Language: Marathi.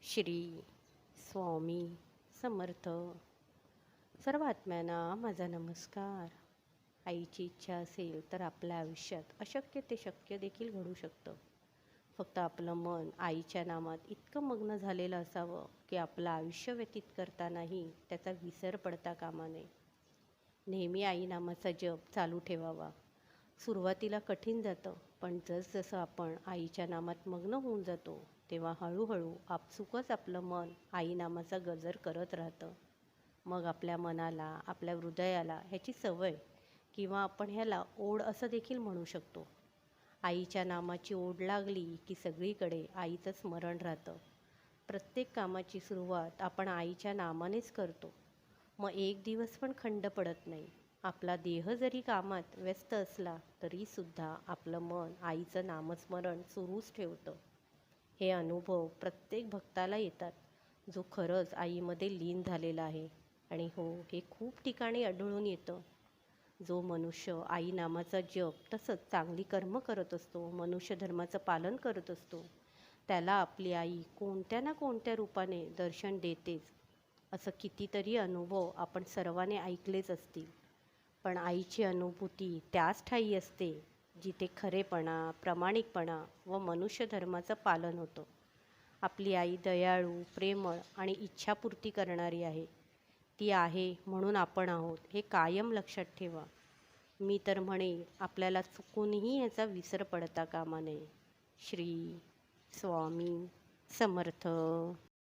श्री स्वामी समर्थ. सर्व आत्म्यांना माझा नमस्कार. आईची इच्छा असेल तर आपल्या आयुष्यात अशक्य ते शक्य देखील घडू शकतं. फक्त आपलं मन आईच्या नामात इतकं मग्न झालेलं असावं की आपलं आयुष्य व्यतीत करतानाही त्याचा विसर पडता कामा नये. नेहमी आई नामाचा जप चालू ठेवावा. सुरुवातीला कठीण जातं, पण जसजसं आपण आईच्या नामात मग्न होऊन जातो तेव्हा हळूहळू आपसुकच आपलं मन आई नामाचा गजर करत राहतं. मग आपल्या मनाला, आपल्या हृदयाला ह्याची सवय किंवा आपण ह्याला ओढ असं देखील म्हणू शकतो. आईच्या नामाची ओढ लागली की सगळीकडे आईचं स्मरण राहतं. प्रत्येक कामाची सुरुवात आपण आईच्या नामानेच करतो. मग एक दिवस पण खंड पडत नाही. आपला देह जरी कामात व्यस्त असला तरीसुद्धा आपलं मन आईचं नामस्मरण सुरूच ठेवतं. हे अनुभव प्रत्येक भक्ताला येतात, जो खरंच आईमध्ये लीन झालेला आहे. आणि हो, हे खूप ठिकाणी आढळून येतं. जो मनुष्य आई नामाचा जप तसंच चांगली कर्म करत असतो, मनुष्य धर्माचं पालन करत असतो, त्याला आपली आई कोणत्या ना कोणत्या रूपाने दर्शन देतेच. असं कितीतरी अनुभव आपण सर्वांनी ऐकलेच असतील. पण आईची अनुभूती त्याच ठायी असते जिथे खरेपणा, प्रामाणिकपणा व मनुष्य धर्माचं पालन होतं. आपली आई दयाळू, प्रेमळ आणि इच्छापूर्ती करणारी आहे. ती आहे म्हणून आपण आहोत, हे कायम लक्षात ठेवा. मी तर म्हणेन, आपल्याला चुकूनही ह्याचा विसर पडता कामा नये. श्री स्वामी समर्थ.